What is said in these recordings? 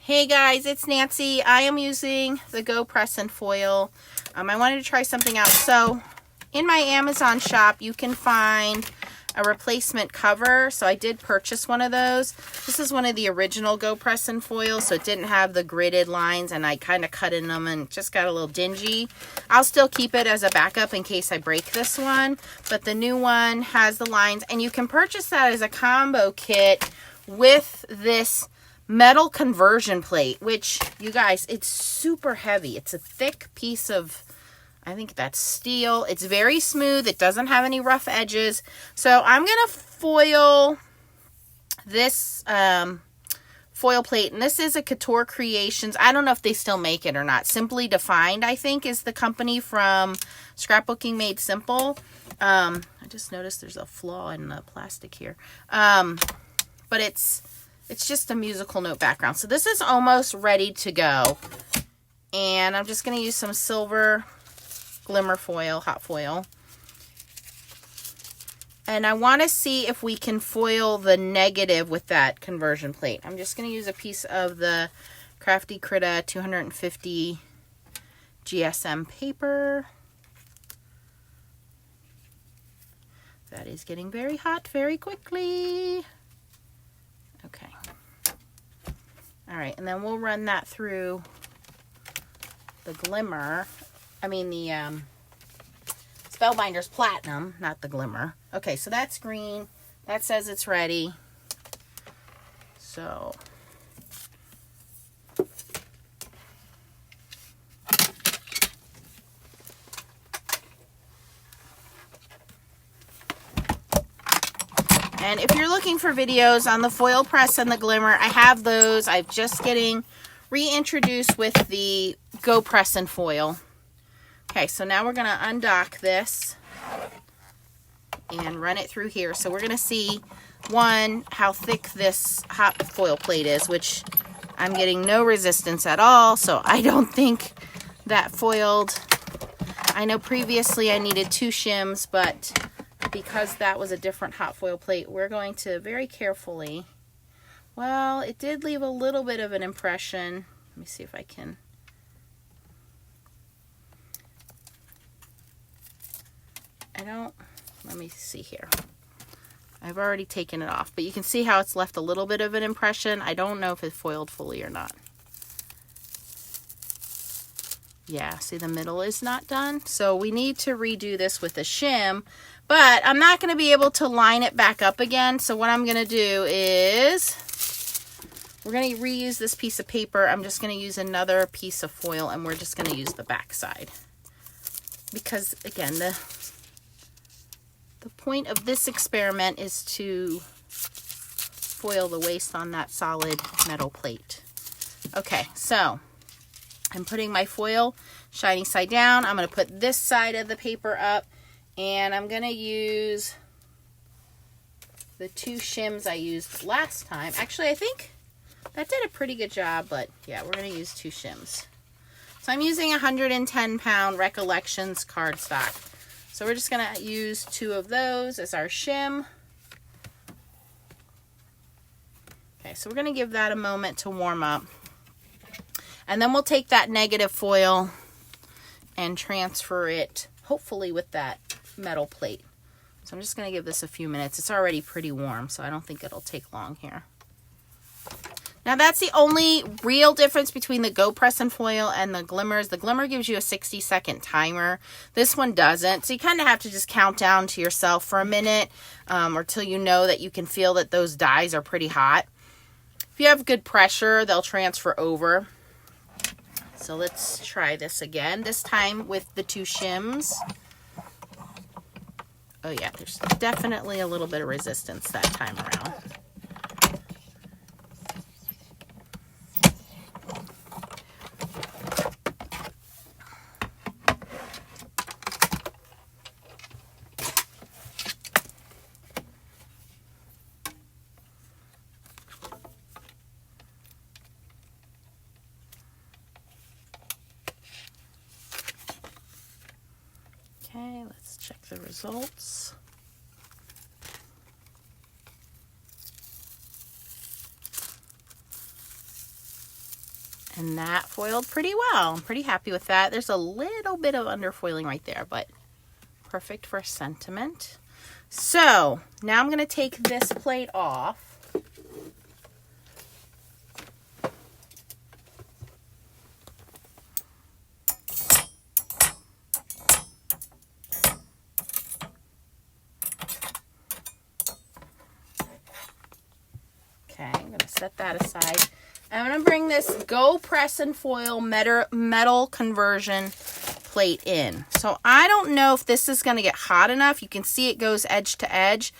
Hey guys, it's Nancy. I am using the Go Press and Foil. I wanted to try something out. So in my Amazon shop, you can find a replacement cover. So I did purchase one of those. This is one of the original Go Press and Foil, so it didn't have the gridded lines, and I kind of cut in them and just got a little dingy. I'll still keep it as a backup in case I break this one, but the new one has the lines, and you can purchase that as a combo kit with this metal conversion plate, which, you guys, it's super heavy. It's a thick piece of, I think that's steel. It's very smooth. It doesn't have any rough edges. So I'm going to foil this foil plate, and this is a Couture Creations. I don't know if they still make it or not. Simply Defined, I think, is the company from Scrapbooking Made Simple. I just noticed there's a flaw in the plastic here. But it's just a musical note background. So this is almost ready to go. And I'm just going to use some silver glimmer foil, hot foil. And I want to see if we can foil the negative with that conversion plate. I'm just going to use a piece of the Crafty Critta 250 GSM paper. That is getting very hot very quickly. Okay. All right, and then we'll run that through the glimmer. I mean the Spellbinder's Platinum, not the glimmer. Okay, so that's green. That says it's ready. So and if you're looking for videos on the foil press and the glimmer, I have those. I'm just getting reintroduced with the Go Press and Foil. Okay, so now we're going to undock this and run it through here. So we're going to see, one, how thick this hot foil plate is, which I'm getting no resistance at all. So I don't think that foiled. I know previously I needed 2 shims, but because that was a different hot foil plate, we're going to very carefully, well, it did leave a little bit of an impression. Let me see if I can. Let me see here. I've already taken it off, but you can see how it's left a little bit of an impression. I don't know if it foiled fully or not. Yeah, see, the middle is not done. So we need to redo this with a shim, but I'm not going to be able to line it back up again. So what I'm going to do is we're going to reuse this piece of paper. I'm just going to use another piece of foil, and we're just going to use the back side. Because, again, the point of this experiment is to foil the waste on that solid metal plate. Okay, so I'm putting my foil shiny side down. I'm going to put this side of the paper up, and I'm going to use the 2 shims I used last time. Actually, I think that did a pretty good job, but yeah, we're going to use 2 shims. So I'm using 110 pound Recollections cardstock. So we're just going to use 2 of those as our shim. Okay, so we're going to give that a moment to warm up. And then we'll take that negative foil and transfer it, hopefully with that metal plate. So I'm just going to give this a few minutes. It's already pretty warm, so I don't think it'll take long here. Now that's the only real difference between the Go Press and Foil and the glimmers. The glimmer gives you a 60-second timer. This one doesn't. So you kind of have to just count down to yourself for a minute or till you know that you can feel that those dies are pretty hot. If you have good pressure, they'll transfer over. So let's try this again, this time with the 2 shims. Oh yeah, there's definitely a little bit of resistance that time around. Okay, let's check the results. And that foiled pretty well. I'm pretty happy with that. There's a little bit of underfoiling right there, but perfect for sentiment. So now I'm going to take this plate off. Okay, I'm going to set that aside. I'm going to bring this Go Press and Foil metal conversion plate in. So I don't know if this is going to get hot enough. You can see it goes edge to edge.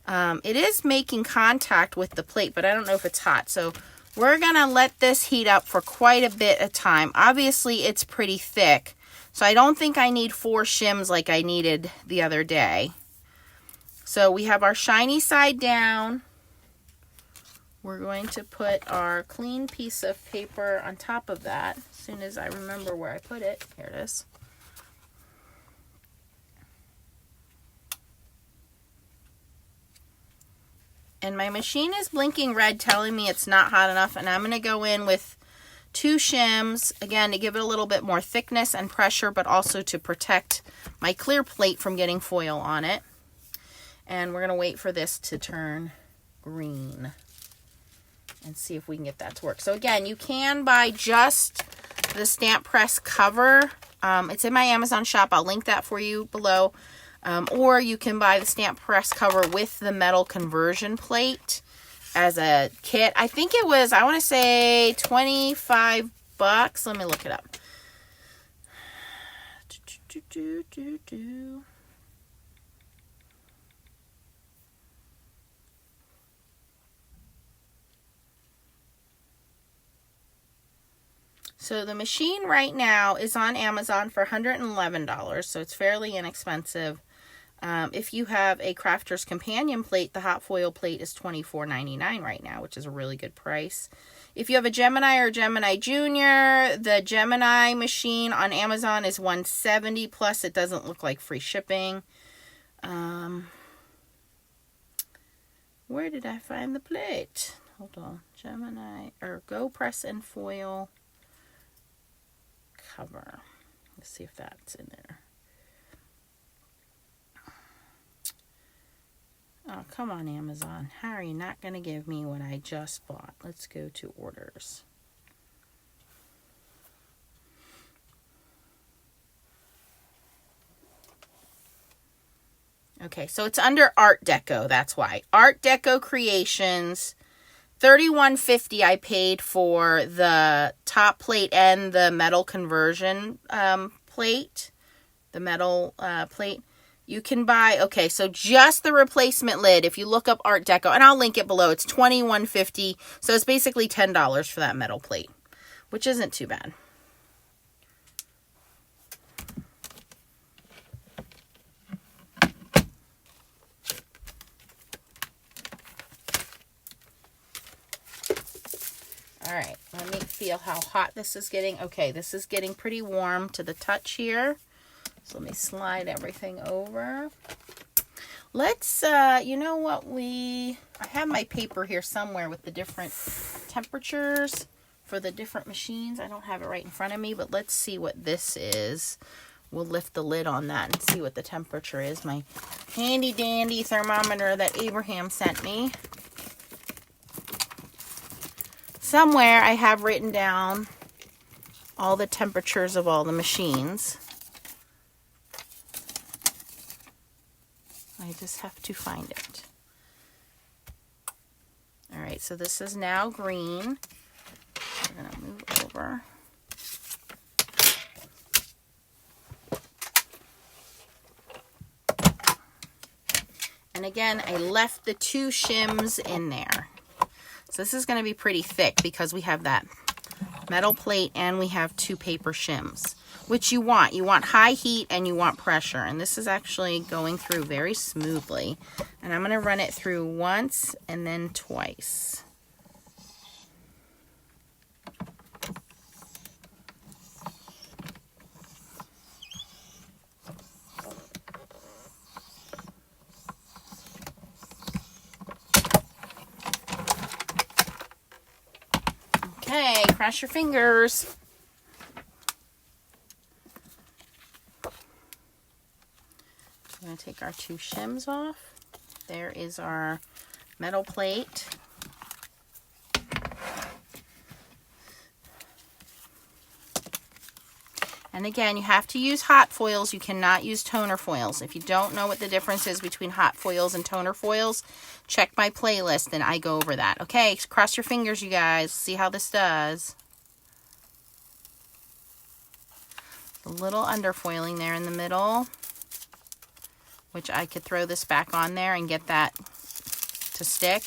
It is making contact with the plate, but I don't know if it's hot. So we're going to let this heat up for quite a bit of time. Obviously, it's pretty thick. So I don't think I need 4 shims like I needed the other day. So we have our shiny side down. We're going to put our clean piece of paper on top of that as soon as I remember where I put it. Here it is. And my machine is blinking red, telling me it's not hot enough, and I'm going to go in with 2 shims, again, to give it a little bit more thickness and pressure, but also to protect my clear plate from getting foil on it. And we're going to wait for this to turn green and see if we can get that to work. So again, you can buy just the stamp press cover. It's in my Amazon shop. I'll link that for you below. Or you can buy the stamp press cover with the metal conversion plate as a kit. I think it was, I want to say 25 bucks. Let me look it up. So the machine right now is on Amazon for $111, so it's fairly inexpensive. If you have a Crafter's Companion plate, the hot foil plate is $24.99 right now, which is a really good price. If you have a Gemini or Gemini Junior, the Gemini machine on Amazon is $170, plus it doesn't look like free shipping. Where did I find the plate? Hold on. Gemini, or Go Press and Foil cover. Let's see if that's in there. Oh, come on, Amazon. How are you not going to give me what I just bought? Let's go to orders. Okay, so it's under Art Deco. That's why. Art Deco Creations. $31.50 I paid for the top plate and the metal conversion plate. The metal plate. You can buy, okay, so just the replacement lid, if you look up Art Deco, and I'll link it below, it's $21.50. So it's basically $10 for that metal plate, which isn't too bad. All right, let me feel how hot this is getting. Okay, this is getting pretty warm to the touch here. So let me slide everything over. Let's, you know what, I have my paper here somewhere with the different temperatures for the different machines. I don't have it right in front of me, but let's see what this is. We'll lift the lid on that and see what the temperature is. My handy dandy thermometer that Abraham sent me. Somewhere I have written down all the temperatures of all the machines. I just have to find it. All right, so this is now green. We're going to move over. And again, I left the 2 shims in there. So this is going to be pretty thick because we have that metal plate and we have 2 paper shims, which you want. You want high heat and you want pressure. And this is actually going through very smoothly. And I'm going to run it through once and then twice. Okay, cross your fingers. I'm going to take our 2 shims off. There is our metal plate. And again, you have to use hot foils. You cannot use toner foils. If you don't know what the difference is between hot foils and toner foils, check my playlist and I go over that. Okay, cross your fingers, you guys. See how this does. A little underfoiling there in the middle, which I could throw this back on there and get that to stick.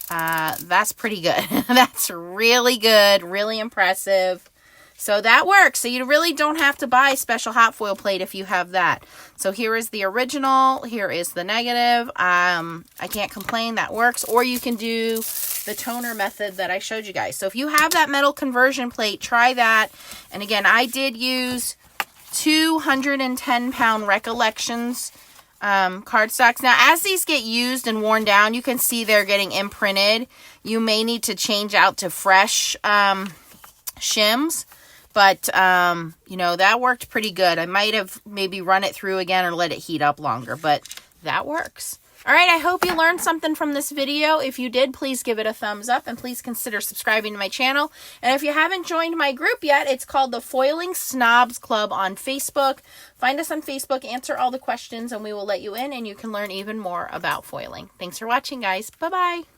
That's pretty good. That's really good, really impressive. So that works. So you really don't have to buy a special hot foil plate if you have that. So here is the original. Here is the negative. I can't complain. That works. Or you can do the toner method that I showed you guys. So if you have that metal conversion plate, try that. And again, I did use 210-pound Recollections cardstocks. Now, as these get used and worn down, you can see they're getting imprinted. You may need to change out to fresh shims. But, you know, that worked pretty good. I might have maybe run it through again or let it heat up longer, but that works. All right, I hope you learned something from this video. If you did, please give it a thumbs up and please consider subscribing to my channel. And if you haven't joined my group yet, it's called the Foiling Snobs Club on Facebook. Find us on Facebook, answer all the questions, and we will let you in and you can learn even more about foiling. Thanks for watching, guys. Bye-bye.